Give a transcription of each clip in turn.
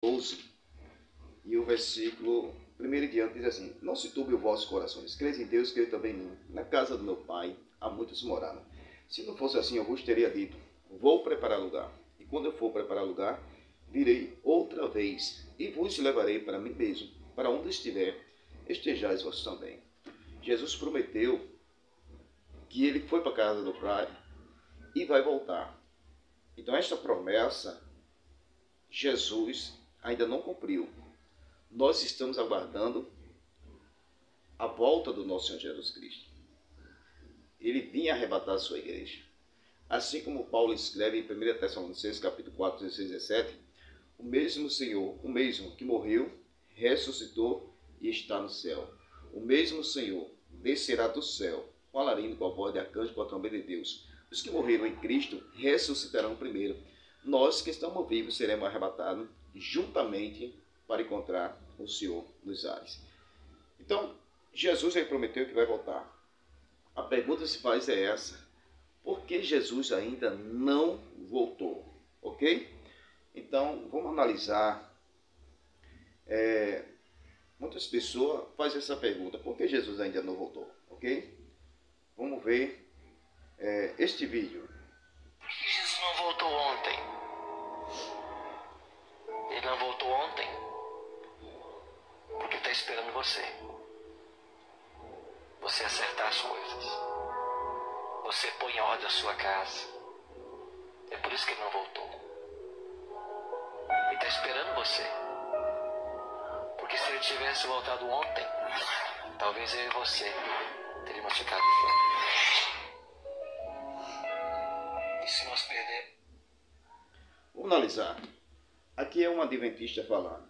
12, e o versículo 1 em diante diz assim: Não se turbe os vossos corações, credes em Deus, credes também em mim. Na casa do meu pai há muitos moraram. Se não fosse assim, eu vos teria dito: Vou preparar lugar. E quando eu for preparar lugar, virei outra vez e vos levarei para mim mesmo, para onde estiver, estejais vós também. Jesus prometeu que ele foi para a casa do pai e vai voltar. Então esta promessa, Jesus ainda não cumpriu. Nós estamos aguardando a volta do nosso Senhor Jesus Cristo. Ele vinha arrebatar a sua igreja. Assim como Paulo escreve em 1 Tessalonicenses capítulo 4, 16 e 17, o mesmo Senhor, o mesmo que morreu, ressuscitou e está no céu. O mesmo Senhor descerá do céu, com alarindo, com a voz de arcanjo, com a trombeta de Deus. Os que morreram em Cristo ressuscitarão primeiro. Nós que estamos vivos seremos arrebatados juntamente para encontrar o Senhor nos ares. Então, Jesus aí prometeu que vai voltar. A pergunta que se faz é essa: por que Jesus ainda não voltou? Ok? Então, vamos analisar. Muitas pessoas fazem essa pergunta: por que Jesus ainda não voltou? Ok? Vamos ver este vídeo. Por que Jesus não voltou ontem? Ele não voltou ontem porque está esperando você. Você acertar as coisas. Você põe em ordem a sua casa. É por isso que ele não voltou. Ele está esperando você. Porque se ele tivesse voltado ontem, talvez eu e você teríamos ficado fora. E se nós perdermos? Vamos analisar. Aqui é um adventista falando.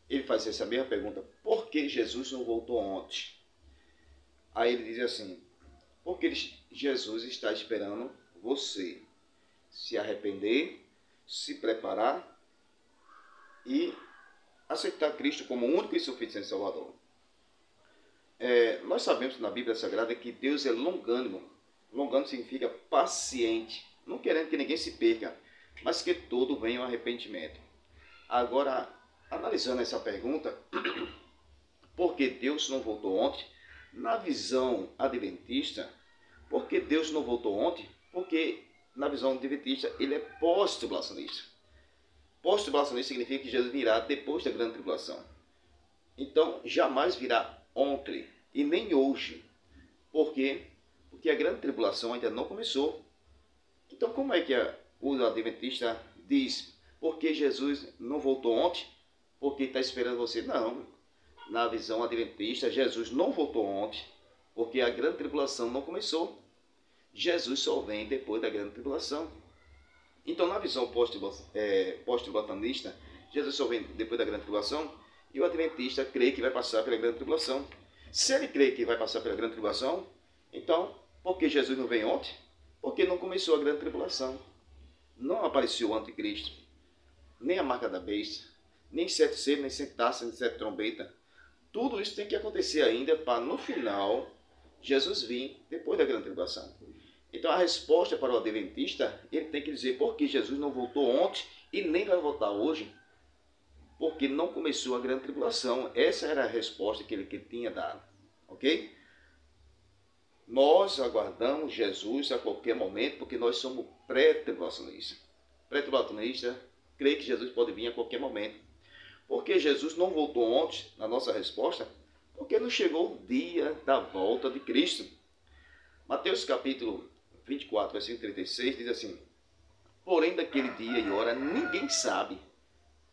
Ele faz essa mesma pergunta: por que Jesus não voltou ontem? Aí ele diz assim: porque Jesus está esperando você se arrepender, se preparar e aceitar Cristo como o único e suficiente Salvador. Nós sabemos na Bíblia Sagrada que Deus é longânimo. Longânimo significa paciente, não querendo que ninguém se perca, mas que todo venha ao arrependimento. Agora, analisando essa pergunta, por que Deus não voltou ontem? Na visão adventista, por que Deus não voltou ontem? Porque na visão adventista ele é pós-tribulacionista. Pós-tribulacionista significa que Jesus virá depois da grande tribulação. Então, jamais virá ontem e nem hoje. Por quê? Porque a grande tribulação ainda não começou. Então, como é que o adventista diz: por que Jesus não voltou ontem? Porque está esperando você? Não. Na visão adventista, Jesus não voltou ontem, porque a grande tribulação não começou. Jesus só vem depois da grande tribulação. Então, na visão pós-tribulacionista, Jesus só vem depois da grande tribulação, e o adventista crê que vai passar pela grande tribulação. Se ele crê que vai passar pela grande tribulação, então, por que Jesus não vem ontem? Porque não começou a grande tribulação. Não apareceu o anticristo, nem a marca da besta, nem sete selos, nem sete taças, nem sete trombetas. Tudo isso tem que acontecer ainda para, no final, Jesus vir depois da grande tribulação. Então, a resposta para o adventista, ele tem que dizer por que Jesus não voltou ontem e nem vai voltar hoje, porque não começou a grande tribulação. Essa era a resposta que ele tinha dado, ok? Nós aguardamos Jesus a qualquer momento, porque nós somos pré-tribulacionistas. Pré-tribulacionista crê que Jesus pode vir a qualquer momento. Porque Jesus não voltou ontem, na nossa resposta, porque não chegou o dia da volta de Cristo. Mateus capítulo 24, versículo 36, diz assim: porém daquele dia e hora ninguém sabe,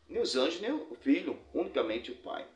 nem os anjos, nem o Filho, unicamente o Pai.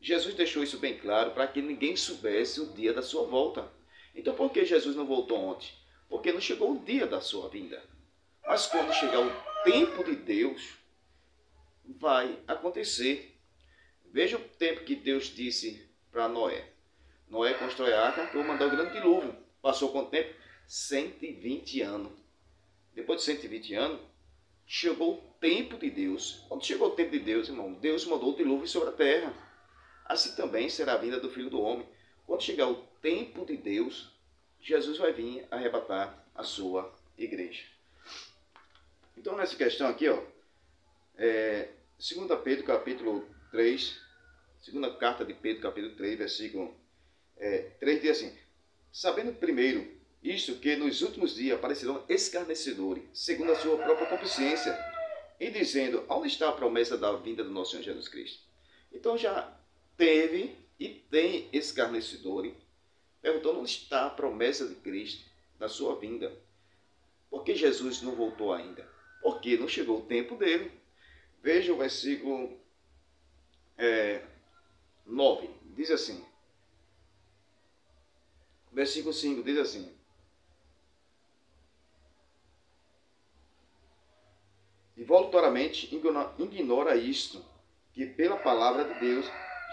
Jesus deixou isso bem claro para que ninguém soubesse o dia da sua volta. Então por que Jesus não voltou ontem? Porque não chegou o dia da sua vinda. Mas quando chegar o tempo de Deus, vai acontecer. Veja o tempo que Deus disse para Noé. Noé constrói a arca, que eu vou mandar o grande dilúvio. Passou quanto tempo? 120 anos. Depois de 120 anos, chegou o tempo de Deus. Quando chegou o tempo de Deus, irmão, Deus mandou o dilúvio sobre a terra. Assim também será a vinda do Filho do Homem. Quando chegar o tempo de Deus, Jesus vai vir arrebatar a sua igreja. Então, nessa questão aqui, 2 Pedro, capítulo 3, segunda carta de Pedro, capítulo 3, versículo 3, diz assim: sabendo primeiro isto, que nos últimos dias aparecerão escarnecedores, segundo a sua própria concupiscência, e dizendo: onde está a promessa da vinda do nosso Senhor Jesus Cristo? Então já teve e tem escarnecedores perguntando onde está a promessa de Cristo, da sua vinda. Por que Jesus não voltou ainda? Porque não chegou o tempo dele. Veja o versículo 9, diz assim, versículo 5 diz assim: e voluntariamente ignora isto, que pela palavra de Deus,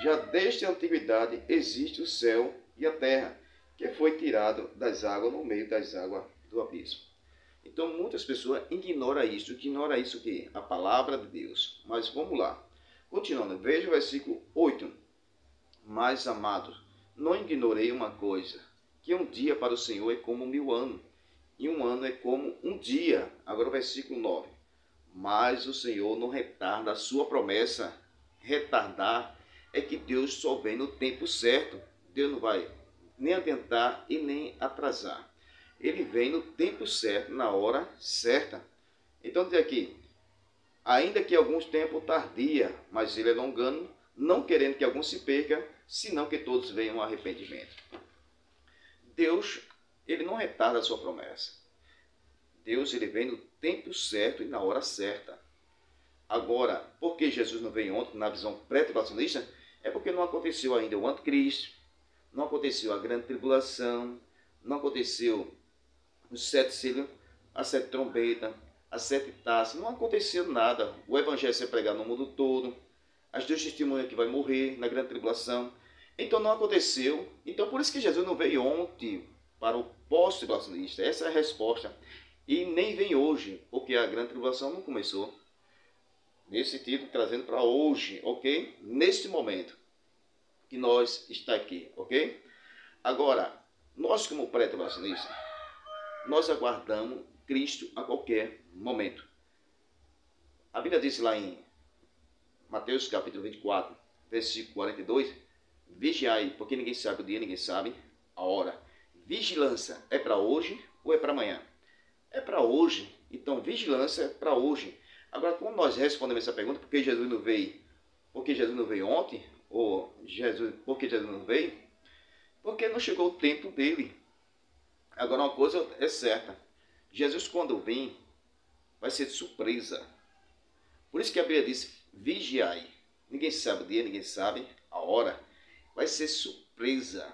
já desde a antiguidade existe o céu e a terra, que foi tirado das águas no meio das águas do abismo. Então muitas pessoas ignoram isso o quê? A palavra de Deus. Mas vamos lá. Continuando, veja o versículo 8. Mas, amados, não ignorei uma coisa, que um dia para o Senhor é como 1000 anos, e um ano é como um dia. Agora o versículo 9. Mas o Senhor não retarda a sua promessa. Retardar é que Deus só vem no tempo certo. Deus não vai nem adiantar e nem atrasar. Ele vem no tempo certo, na hora certa. Então diz aqui: ainda que alguns tempos tardia, mas ele é longano, não querendo que algum se perca, senão que todos venham ao arrependimento. Deus, ele não retarda a sua promessa. Deus, ele vem no tempo certo e na hora certa. Agora, por que Jesus não veio ontem, na visão pré-tribulacionista? É porque não aconteceu ainda o anticristo, não aconteceu a grande tribulação, não aconteceu os 7 selos, as 7 trombetas, as 7 taças, não aconteceu nada. O evangelho ser pregado no mundo todo, as 2 testemunhas que vai morrer na grande tribulação. Então não aconteceu. Então por isso que Jesus não veio ontem para o pós-tribulacionista. Essa é a resposta. E nem vem hoje, porque a grande tribulação não começou. Nesse sentido, trazendo para hoje, ok? Neste momento que nós está aqui, ok? Agora, nós como pré-tribulacionistas, nós aguardamos Cristo a qualquer momento. A Bíblia diz lá em Mateus capítulo 24, versículo 42, vigiai, porque ninguém sabe o dia, ninguém sabe a hora. Vigilância é para hoje ou é para amanhã? É para hoje. Então, vigilância é para hoje. Agora, como nós respondemos essa pergunta, por que Jesus não veio? Por que Jesus não veio ontem? Ou por que Jesus não veio? Porque não chegou o tempo dele. Agora, uma coisa é certa. Jesus, quando vir, vai ser de surpresa. Por isso que a Bíblia diz: vigiai. Ninguém sabe o dia, ninguém sabe a hora. Vai ser surpresa.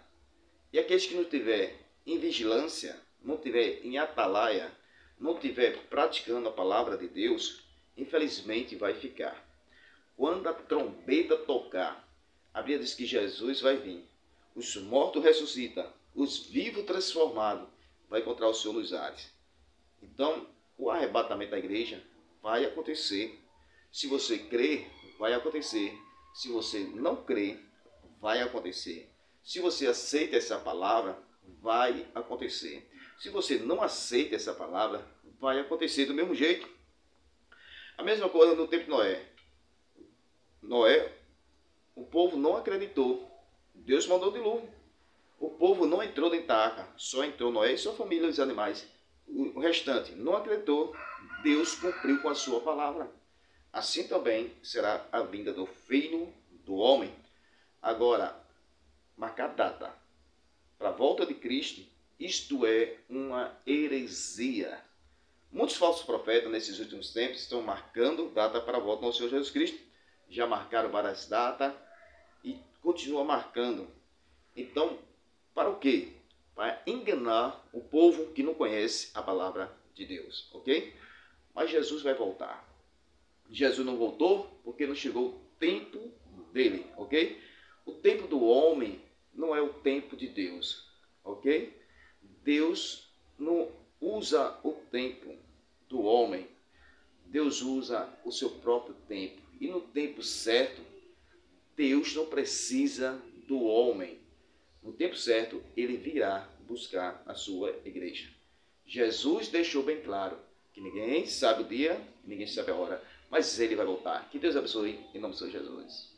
E aqueles que não tiver em vigilância, não tiver em atalaia, não tiver praticando a palavra de Deus, infelizmente vai ficar. Quando a trombeta tocar, a Bíblia diz que Jesus vai vir. Os mortos ressuscitam, os vivos transformados, vai encontrar o Senhor nos ares. Então, o arrebatamento da igreja vai acontecer. Se você crê, vai acontecer. Se você não crê, vai acontecer. Se você aceita essa palavra, vai acontecer. Se você não aceita essa palavra, vai acontecer do mesmo jeito. A mesma coisa no tempo de Noé. Noé, o povo não acreditou. Deus mandou dilúvio. O povo não entrou dentro da arca. Só entrou Noé e sua família, os animais. O restante não acreditou. Deus cumpriu com a sua palavra. Assim também será a vinda do Filho do Homem. Agora, marcar data para a volta de Cristo, isto é uma heresia. Muitos falsos profetas nesses últimos tempos estão marcando data para a volta do Senhor Jesus Cristo. Já marcaram várias datas e continuam marcando. Então, para o quê? Para enganar o povo que não conhece a palavra de Deus, ok? Mas Jesus vai voltar. Jesus não voltou porque não chegou o tempo dele, ok? O tempo do homem não é o tempo de Deus, ok? Deus não usa o tempo do homem. Deus usa o seu próprio tempo. E no tempo certo, Deus não precisa do homem. No tempo certo, ele virá buscar a sua igreja. Jesus deixou bem claro que ninguém sabe o dia, ninguém sabe a hora, mas ele vai voltar. Que Deus abençoe, em nome do Senhor Jesus.